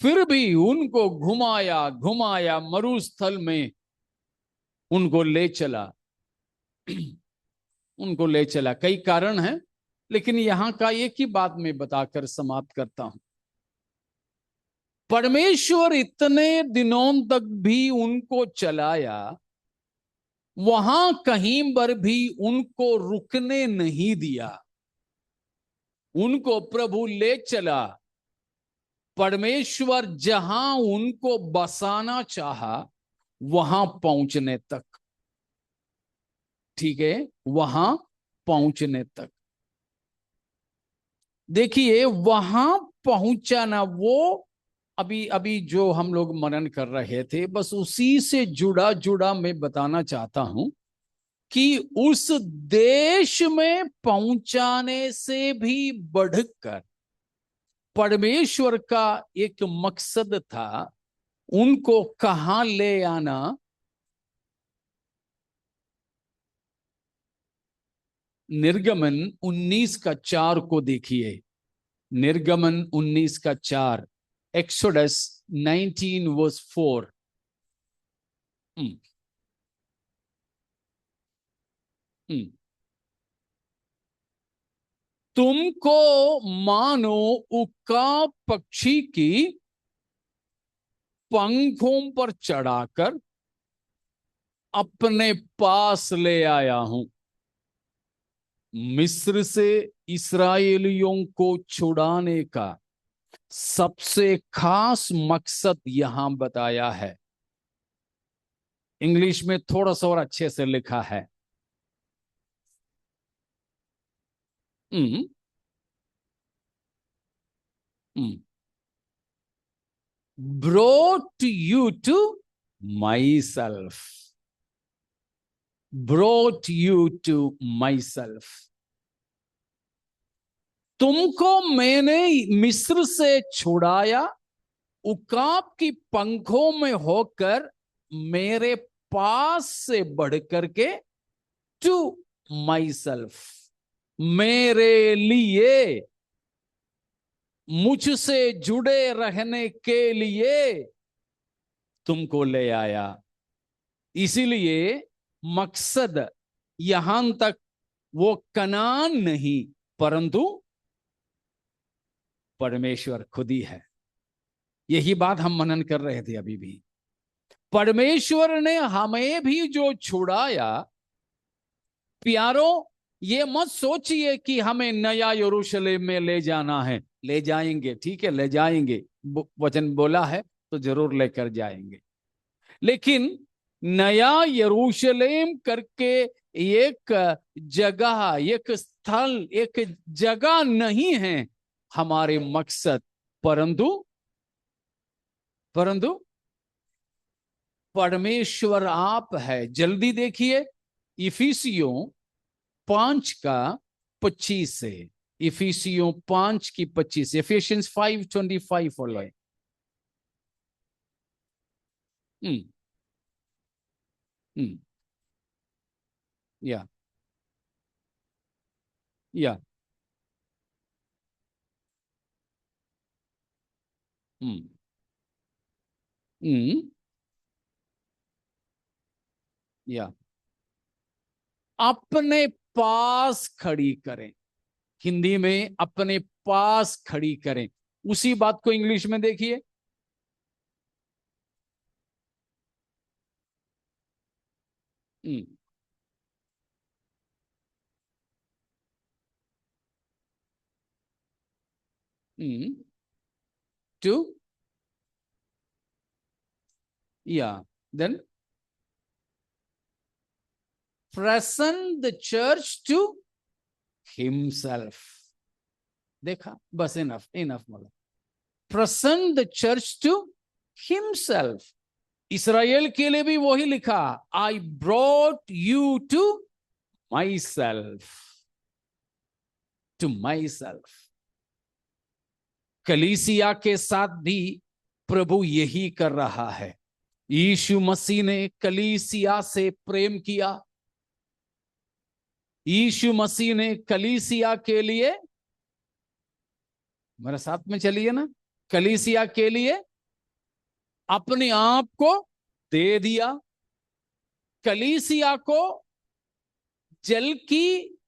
फिर भी उनको घुमाया घुमाया मरुस्थल में उनको ले चला। उनको ले चला। कई कारण हैं, लेकिन यहां का एक ही बात मैं बताकर समाप्त करता हूं। परमेश्वर इतने दिनों तक भी उनको चलाया, वहां कहीं पर भी उनको रुकने नहीं दिया। उनको प्रभु ले चला। परमेश्वर जहां उनको बसाना चाहा, वहां पहुंचने तक। ठीक है, वहां पहुंचने तक। देखिए, वहां पहुंचाना, वो अभी अभी जो हम लोग मनन कर रहे थे, बस उसी से जुड़ा जुड़ा मैं बताना चाहता हूं कि उस देश में पहुंचाने से भी बढ़कर परमेश्वर का एक मकसद था, उनको कहां ले आना। निर्गमन 19:4 को देखिए। निर्गमन 19:4, एक्सोडस 19:4। तुमको मानो उका पक्षी की पंखों पर चढ़ाकर अपने पास ले आया हूं। मिस्र से इस्राएलियों को छुड़ाने का सबसे खास मकसद यहां बताया है। इंग्लिश में थोड़ा सा और अच्छे से लिखा है। brought you to myself, brought you to myself. तुमको मैंने मिस्र से छुड़ाया, उकाब की पंखों में होकर मेरे पास से बढ़ करके, टू माई सेल्फ, मेरे लिए, मुझसे जुड़े रहने के लिए तुमको ले आया। इसीलिए मकसद यहां तक वो कनान नहीं, परंतु परमेश्वर खुद ही है। यही बात हम मनन कर रहे थे अभी भी। परमेश्वर ने हमें भी जो छुड़ाया, प्यारों, ये मत सोचिए कि हमें नया यरूशलेम में ले जाना है। ले जाएंगे, ठीक है, ले जाएंगे, वचन बोला है तो जरूर लेकर जाएंगे। लेकिन नया यरूशलेम करके एक जगह, एक स्थल, एक जगह नहीं है हमारे मकसद, परंतु परमेश्वर आप है। जल्दी देखिए, इफिसियों 5:25 से, इफिसियों 5:25, एफिशियंस 5:25 फॉलो है। या या या अपने पास खड़ी करें, हिंदी में अपने पास खड़ी करें। उसी बात को इंग्लिश में देखिए, टू, या then present the church to himself. देखा, बस इनफ मतलब present the church to himself. Israel के लिए भी वही लिखा, I brought you to myself, to myself. कलीसिया के साथ भी प्रभु यही कर रहा है। यीशु मसीह ने कलीसिया से प्रेम किया। यीशु मसीह ने कलीसिया के लिए, मेरे साथ में चलिए ना, कलीसिया के लिए अपने आप को दे दिया। कलीसिया को जल की,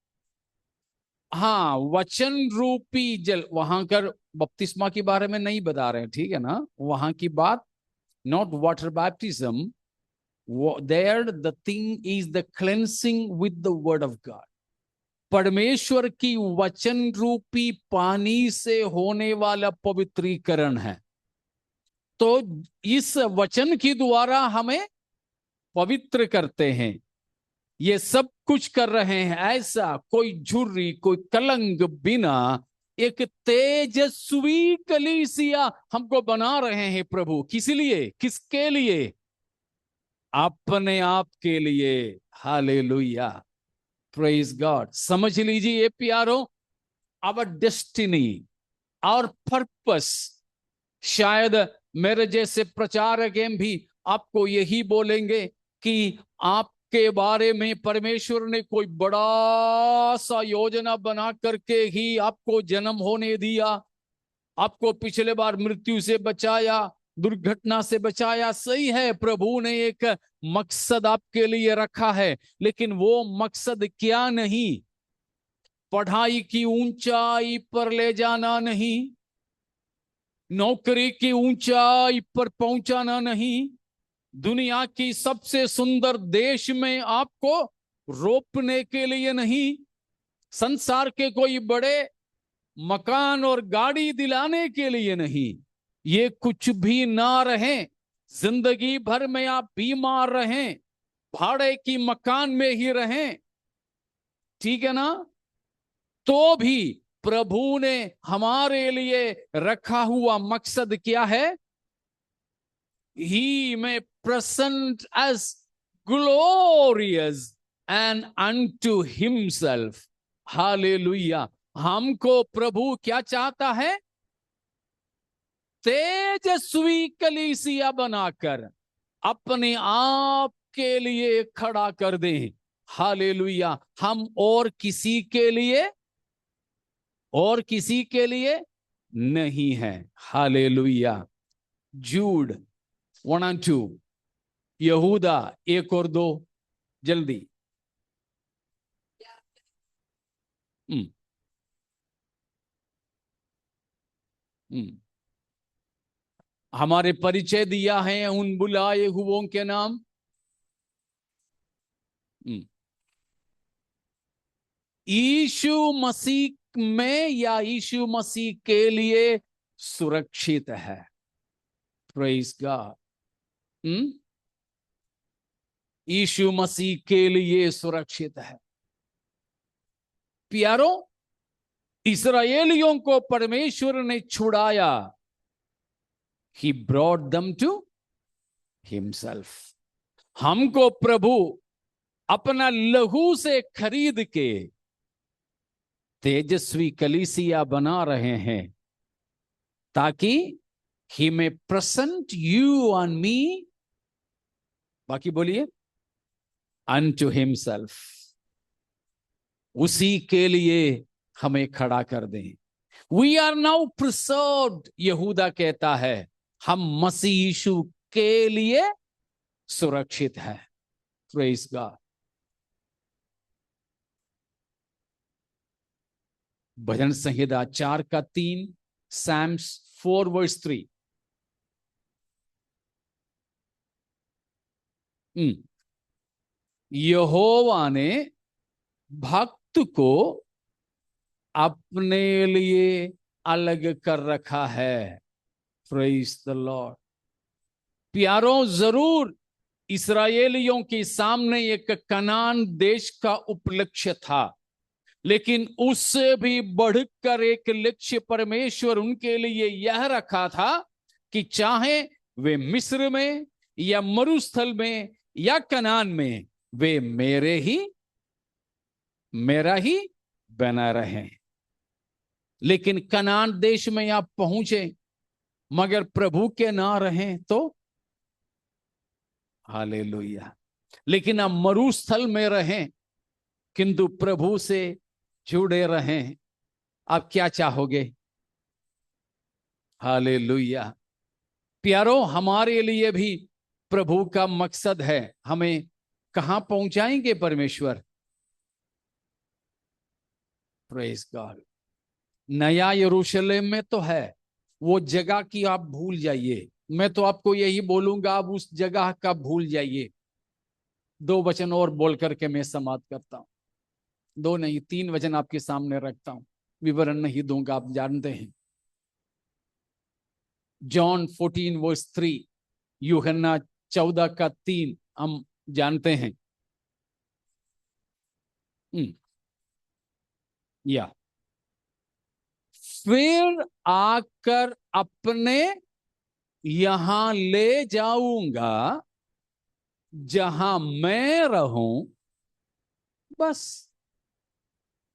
हाँ, वचन रूपी जल, वहां कर बपतिस्मा के बारे में नहीं बता रहे हैं, ठीक है ना, वहां की बात, not water baptism, there the thing is the cleansing with the word of God. परमेश्वर की वचन रूपी पानी से होने वाला पवित्रीकरण है। तो इस वचन के द्वारा हमें पवित्र करते हैं। ये सब कुछ कर रहे हैं, ऐसा कोई झुर्री, कोई कलंक बिना एक तेजस्वी कलीसिया हमको बना रहे हैं प्रभु। किस लिए, किसके लिए? अपने आप के लिए। Hallelujah, praise God. समझ लीजिए प्यारो, आवर डेस्टिनी और पर्पस। शायद मेरे जैसे प्रचारक भी आपको यही बोलेंगे कि आपके बारे में परमेश्वर ने कोई बड़ा सा योजना बना करके ही आपको जन्म होने दिया, आपको पिछले बार मृत्यु से बचाया, दुर्घटना से बचाया। सही है, प्रभु ने एक मकसद आपके लिए रखा है, लेकिन वो मकसद क्या नहीं? पढ़ाई की ऊंचाई पर ले जाना नहीं, नौकरी की ऊंचाई पर पहुंचाना नहीं, दुनिया की सबसे सुंदर देश में आपको रोपने के लिए नहीं, संसार के कोई बड़े मकान और गाड़ी दिलाने के लिए नहीं। ये कुछ भी ना रहे, जिंदगी भर में आप बीमार रहें, भाड़े की मकान में ही रहें, ठीक है ना, तो भी प्रभु ने हमारे लिए रखा हुआ मकसद क्या है? He may present us glorious and unto himself. Hallelujah. हमको प्रभु क्या चाहता है? तेजस्वी कलीसिया बनाकर अपने आप के लिए खड़ा कर दें। हालेलुया। हम और किसी के लिए नहीं है। हालेलुया। जूड 1 और 2, यहूदा 1 और 2, जल्दी। हम्म हम्म हमारे परिचय दिया है उन बुलाए हुओं के नाम। यीशु मसीह में या यीशु मसीह के लिए सुरक्षित है। Praise God. यीशु मसीह के लिए सुरक्षित है। प्यारो, इस्राएलियों को परमेश्वर ने छुड़ाया। He brought them to himself. हमको प्रभु अपना लहू से खरीद के तेजस्वी कलीसिया बना रहे हैं, ताकि He may present you and me, बाकी बोलिए, unto himself. उसी के लिए हमें खड़ा कर दें। We are now preserved, यहूदा कहता है, हम मसीह यीशु के लिए सुरक्षित है। Praise God. भजन संहिता 4:3, Psalms 4:3। यहोवा ने भक्त को अपने लिए अलग कर रखा है। Praise the Lord. प्यारों, जरूर इस्राएलियों के सामने एक कनान देश का उपलक्ष्य था, लेकिन उससे भी बढ़कर एक लक्ष्य परमेश्वर उनके लिए यह रखा था कि चाहे वे मिस्र में या मरुस्थल में या कनान में, वे मेरा ही बना रहे। लेकिन कनान देश में आप पहुंचे मगर प्रभु के ना रहें तो हालेलुया। लेकिन आप मरुस्थल में रहें किंतु प्रभु से जुड़े रहें, आप क्या चाहोगे? हालेलुया। प्यारो, हमारे लिए भी प्रभु का मकसद है। हमें कहां पहुंचाएंगे परमेश्वर? Praise God. नया यरूशलेम में तो है, वो जगह की आप भूल जाइए। मैं तो आपको यही बोलूंगा, आप उस जगह का भूल जाइए। 2 वचन और बोल करके मैं समाप्त करता हूं। 2 नहीं, 3 वचन आपके सामने रखता हूं, विवरण नहीं दूंगा, आप जानते हैं। जॉन 14:3, यूहन्ना 14:3 हम जानते हैं। या फिर आकर अपने यहां ले जाऊंगा, जहां मैं रहूं। बस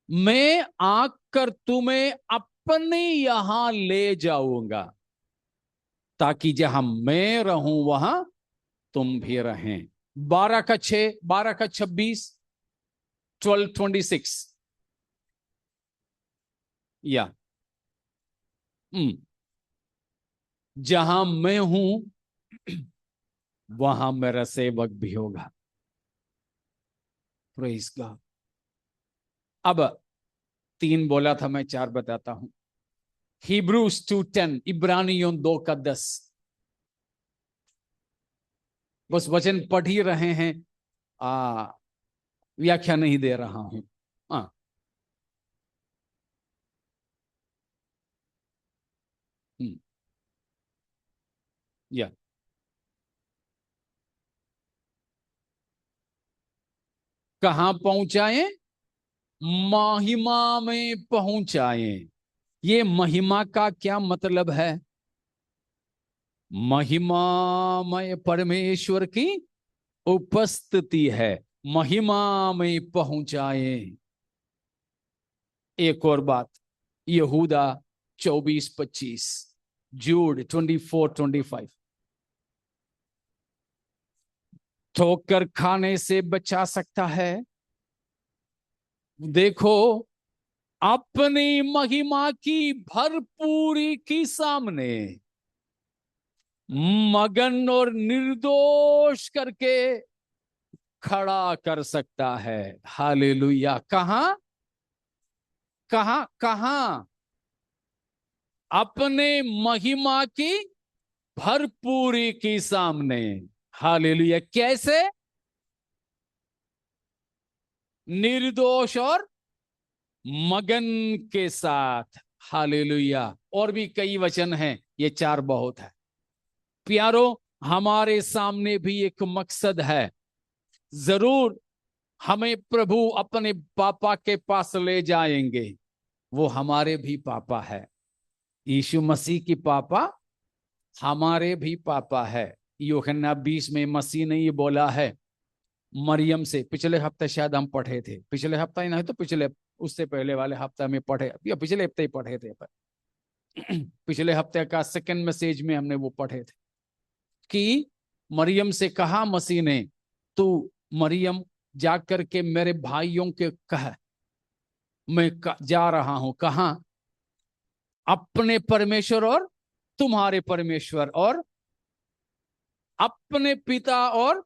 मैं आकर तुम्हें अपने यहां ले जाऊंगा, ताकि जहां मैं रहूं वहां तुम भी रहें। 12:6, 12:26, 12:26। या जहां मैं हूं वहां मेरा सेवक भी होगा। Praise God. अब 3 बोला था, मैं 4 बताता हूं। Hebrews 2:10, इब्रानियों 2:10। बस वचन पढ़ ही रहे हैं, व्याख्या नहीं दे रहा हूं। या कहां पहुंचाएं? महिमा में पहुंचाएं। ये महिमा का क्या मतलब है? महिमामय परमेश्वर की उपस्थिति है, महिमा में पहुंचाएं। एक और बात, यहूदा 24-25, जूड 24-25, ठोकर खाने से बचा सकता है। देखो, अपनी महिमा की भरपूरी के सामने मगन और निर्दोष करके खड़ा कर सकता है। हालेलुया। कहां कहां कहां? अपने महिमा की भरपूरी के सामने। हालेलुया। कैसे? निर्दोष और मगन के साथ। हालेलुया। और भी कई वचन हैं, ये 4 बहुत है। प्यारो, हमारे सामने भी एक मकसद है। जरूर हमें प्रभु अपने पापा के पास ले जाएंगे। वो हमारे भी पापा है। यीशु मसीह की पापा हमारे भी पापा है। यूहन्ना 20 में मसीह ने ये बोला है मरियम से। पिछले हफ्ते शायद हम पढ़े थे, पिछले हफ्ता ही नहीं तो पिछले, उससे पहले वाले हफ्ता में पढ़े, या पिछले हफ्ते ही पढ़े थे, पर पिछले हफ्ते का सेकंड मैसेज में हमने वो पढ़े थे कि मरियम से कहा मसीह ने, तू मरियम जाकर के मेरे भाइयों के कह, मैं जा रहा हूं। कहां? अपने परमेश्वर और तुम्हारे परमेश्वर, और अपने पिता और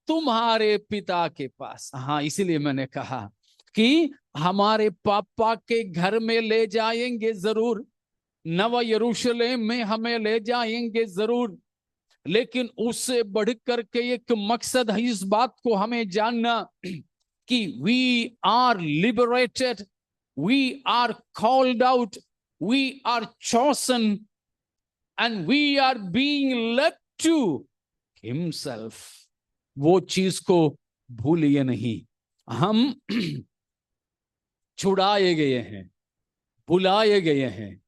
तुम्हारे पिता के पास। हाँ, इसीलिए मैंने कहा कि हमारे पापा के घर में ले जाएंगे जरूर, नवा यरूशलेम में हमें ले जाएंगे जरूर, लेकिन उससे बढ़कर के एक मकसद है। इस बात को हमें जानना कि we are liberated, we are called out, we are chosen and we are being led to himself. वो चीज को भूलिए नहीं। हम छुड़ाए गए हैं, बुलाए गए हैं।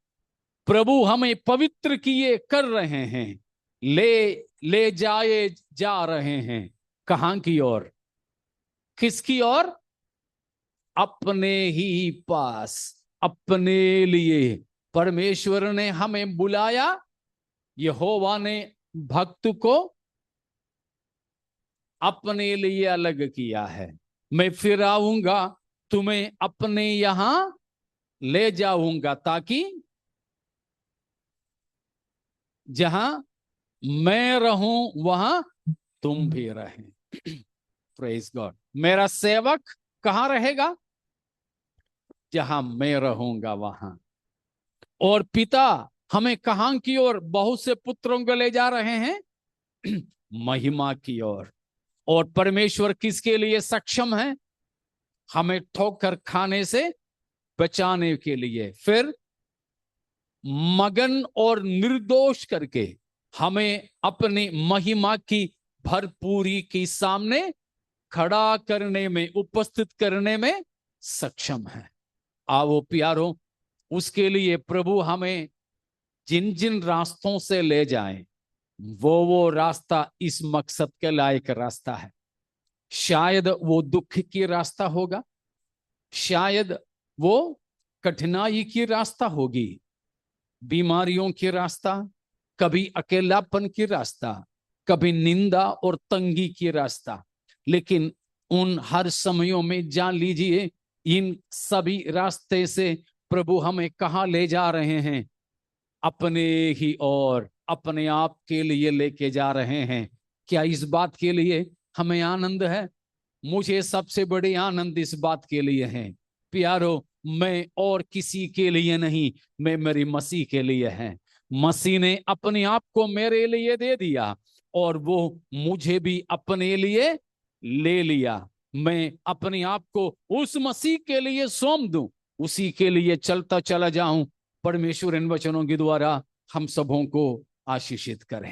प्रभु हमें पवित्र किए कर रहे हैं, ले जाए जा रहे हैं। कहां की ओर? किसकी ओर? अपने ही पास, अपने लिए। परमेश्वर ने हमें बुलाया, यहोवा ने भक्त को अपने लिए अलग किया है। मैं फिर आऊंगा, तुम्हें अपने यहां ले जाऊंगा, ताकि जहां मैं रहूं वहां तुम भी रहें। Praise God. मेरा सेवक कहां रहेगा? जहां मैं रहूंगा वहां। और पिता हमें कहां की ओर? बहुत से पुत्रों को ले जा रहे हैं महिमा की ओर। और परमेश्वर किसके लिए सक्षम है? हमें ठोकर खाने से बचाने के लिए, फिर मगन और निर्दोष करके हमें अपनी महिमा की भरपूरी के सामने खड़ा करने में, उपस्थित करने में सक्षम है। आओ प्यारो, उसके लिए प्रभु हमें जिन जिन रास्तों से ले जाए, वो रास्ता इस मकसद के लायक रास्ता है। शायद वो दुख की रास्ता होगा, शायद वो कठिनाई की रास्ता होगी, बीमारियों की रास्ता, कभी अकेलापन की रास्ता, कभी निंदा और तंगी की रास्ता। लेकिन उन हर समयों में जान लीजिए, इन सभी रास्ते से प्रभु हमें कहां ले जा रहे हैं? अपने ही और, अपने आप के लिए लेके जा रहे हैं। क्या इस बात के लिए हमें आनंद है? मुझे सबसे बड़ी आनंद इस बात के लिए है प्यारो, मैं और किसी के लिए नहीं, मैं मेरी मसीह के लिए है। मसीह ने अपने आप को मेरे लिए दे दिया और वो मुझे भी अपने लिए ले लिया। मैं अपने आप को उस मसीह के लिए सौंप दूं, उसी के लिए चलता चला जाऊं। परमेश्वर इन वचनों के द्वारा हम सबों को आशीषित करें।